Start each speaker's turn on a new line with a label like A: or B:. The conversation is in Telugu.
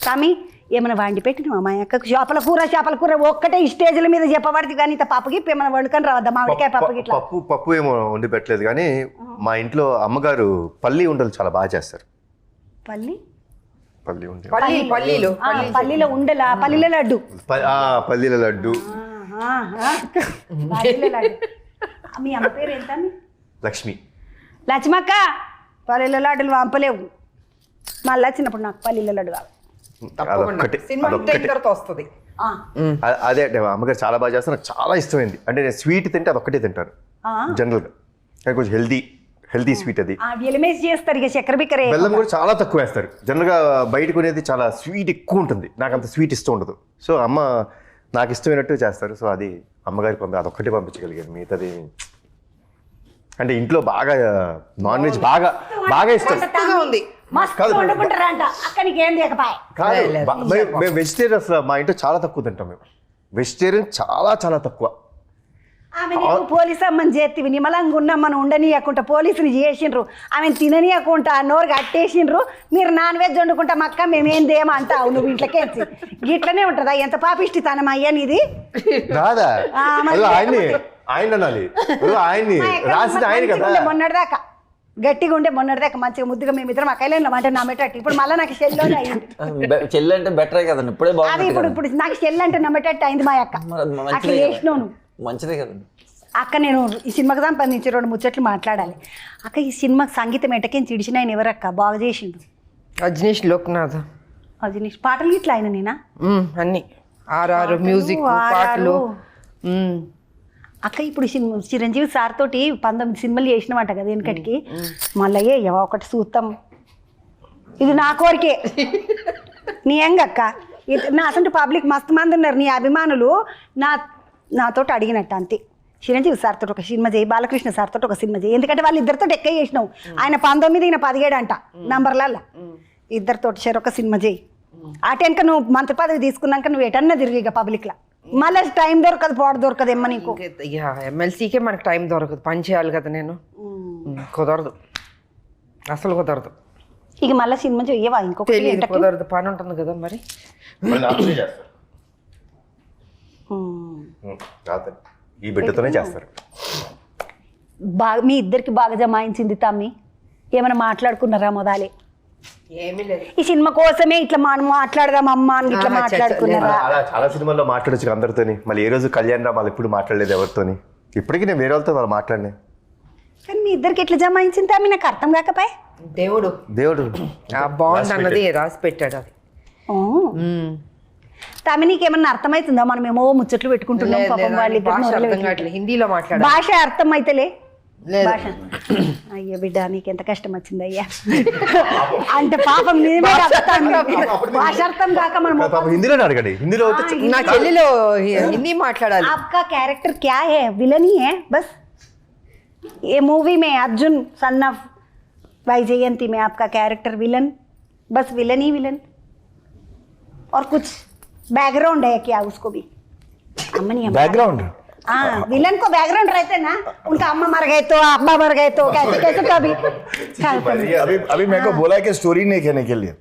A: స్వామి ఏమైనా వండి పెట్టినా మా అక్కకు చేపల కూర ఒక్కటే ఈ స్టేజ్ల మీద చెప్పబడితే కానీ ఇంత పప్పుకి ఏమైనా వండుకొని రావద్దా మామిడికాయ పప్పుకి ఇట్లా
B: పప్పు ఏమో వండి పెట్టలేదు కానీ మా ఇంట్లో అమ్మగారు పల్లి ఉండలు చాలా బాగా చేస్తారు.
A: పల్లీలో ఉండలా పల్లీల లడ్డు
B: పల్లీల లడ్డు.
A: మీ అమ్మ పేరు ఎంత?
B: లక్ష్మక్క.
A: పల్లీల లడ్డులు పంపలేవు, మళ్ళీ వచ్చినప్పుడు నాకు పల్లీల లడ్డు కావాలి.
B: అదే అమ్మగారు చాలా బాగా చేస్తారు, నాకు చాలా ఇష్టమైంది. అంటే నేను స్వీట్ తింటే అదొక్కటే తింటారు జనరల్గా, కానీ కొంచెం హెల్తీ స్వీట్ అది.
A: చేస్తారు ఇక చక్కెర బిక్కర
B: బెల్లం కూడా చాలా తక్కువ వేస్తారు. జనరల్గా బయట కొనేది చాలా స్వీట్ ఎక్కువ ఉంటుంది, నాకు అంత స్వీట్ ఇష్టం ఉండదు. సో అమ్మ నాకు ఇష్టమైనట్టు చేస్తారు. సో అది అమ్మగారికి అదొక్కటే పంపించగలిగాను. మిగతాది అంటే ఇంట్లో బాగా నాన్ వెజ్ బాగా ఇష్టం. మేము వెజిటేరియన్ అసలు మా ఇంట్లో చాలా తక్కువ తింటాం. మేము వెజిటేరియన్ చాలా తక్కువ.
A: పోలీసు అమ్మని చేతివి నిమలంగా ఉన్నాం మనం ఉండనీయకుండా పోలీసుని చేసిండ్రు, ఆమె తిననీయకుండా నోరు కట్టేసిండ్రు. మీరు నాన్ వెజ్ వండుకుంటా మక్క మేమేం దేమంటావు నువ్వు ఇంట్లోకే ఇట్లనే ఉంటుందా? ఎంత పాపిష్టి తనం అయ్యా నీది. మొన్నటిదాకా గట్టిగా ఉండే మొన్నటిదాకా మంచిగా ముద్దుగా మేమిద్దరం అక్కలేం అంటే నమ్మేటట్టు. ఇప్పుడు మళ్ళీ నాకు చెల్లోనే అయింది.
C: చెల్లి అంటే బెటర్ కదండి, ఇప్పుడే
A: అది ఇప్పుడు నాకు చెల్లి అంటే నమ్మేటట్టు అయింది మా అక్క. అట్లా చేసినావు
C: మంచిదే కదండి.
A: అక్క నేను ఈ సినిమాకి సంబంధించి 2 ముచ్చట్లు మాట్లాడాలి. అక్క ఈ సినిమాకి సంగీతం ఎటకేం చిడిచిన ఆయన ఎవరక్క బాగా చేసిండు?
D: అజనీష్ లోక్నాథ్.
A: అజనీష్ పాటలు ఇట్లా ఆయన నేనా
D: అన్ని ఆర్ఆర్ మ్యూజిక్ పాటలు.
A: అక్క ఇప్పుడు చిరంజీవి సార్ తోటి 19 సినిమాలు చేసినామంట కదా వెనకటికి. మళ్ళీ ఒకటి సూత్తం ఇది నా కోరికే. నీ ఎంగక్క నా అసలు పబ్లిక్ మస్తు మంది ఉన్నారు నీ అభిమానులు, నాతోటి అడిగినట్టు అంతే. చిరంజీవి సార్ తోటి ఒక సినిమా చేయి, బాలకృష్ణ సార్ తోటి ఒక సినిమా చేయి. ఎందుకంటే వాళ్ళు ఇద్దరితో ఎక్క చేసినావు. ఆయన 19 ఈయన 17 అంట నంబర్లల్లా. ఇద్దరితోటి ఒక సినిమా చేయి. అటెనక నువ్వు మంత్రి పదవి తీసుకున్నాక నువ్వు ఎటన్నా తిరిగి ఇక పబ్లిక్లో మళ్ళీ టైం దొరకదు, పోట దొరకదు ఏమో నీకు.
D: ఎమ్మెల్సీకే మనకు టైం దొరకదు, పని చేయాలి కదా. నేను కుదరదు, అసలు కుదరదు.
A: ఇక మళ్ళీ సినిమా చెయ్యవా? ఇంకొకటి
D: కుదరదు, పని ఉంటుంది కదా. మరి
B: ఈ బిడ్డతోనే చేస్తారు.
A: బాగా మీ ఇద్దరికి బాగా జమాయించింది తమ్మి. ఏమైనా మాట్లాడుకున్నారా మొదలే?
D: ఏమీ లేదు.
A: ఈ సినిమా కోసమే ఇట్లా మనం మాట్లాడదాం అమ్మా అని ఇట్లా మాట్లాడుకున్నారా?
B: చాలా సినిమాల్లో మాట్లాడచ్చు అందరితోని. మళ్ళీ ఏ రోజు కళ్యాణ్ రామ్ వాళ్ళు ఎప్పుడు మాట్లాడలేదు ఎవరితోని. ఇప్పటికీ నేను వేరే వాళ్ళతో వాళ్ళు మాట్లాడినా.
A: కానీ మీ ఇద్దరికి ఎట్లా జమాయించింది తమ్మి నాకు అర్థం కాకపోయే.
D: దేవుడు బాగుంది అన్నది రాసి పెట్టాడు. అది
A: తమ్మి నీకేమన్నా అర్థమవుతుందా? మనం ఏమో ముచ్చట్లు పెట్టుకుంటున్నాం పాపం వాళ్ళిద్దరు.
D: హిందీలో మాట్లాడాలి,
A: భాష అర్థం అయితేలే. అయ్యో బిడ్డ నీకెంత కష్టం వచ్చింది అయ్యా అంటే పాపం భాష అర్థం కాక మనం
B: హిందీలో అడగండి. హిందీలో
D: నా చెల్లిలో హిందీ మాట్లాడాలి.
A: आपका कैरेक्टर क्या है? विलन ही है बस. ये मूवी में अर्जुन सन ऑफ वैजयंती में आपका कैरेक्टर विलन, बस विलन ही विलन. और कुछ बैकग्राउंड है क्या उसको भी?
B: बैकग्राउंड
A: विलन को बैकग्राउंड रहते ना, उनका अम्मा मर गए तो अब्बा मर गए तो कैसे कैसे तो अभी
E: अभी मेरे को बोला है कि स्टोरी नहीं कहने के लिए.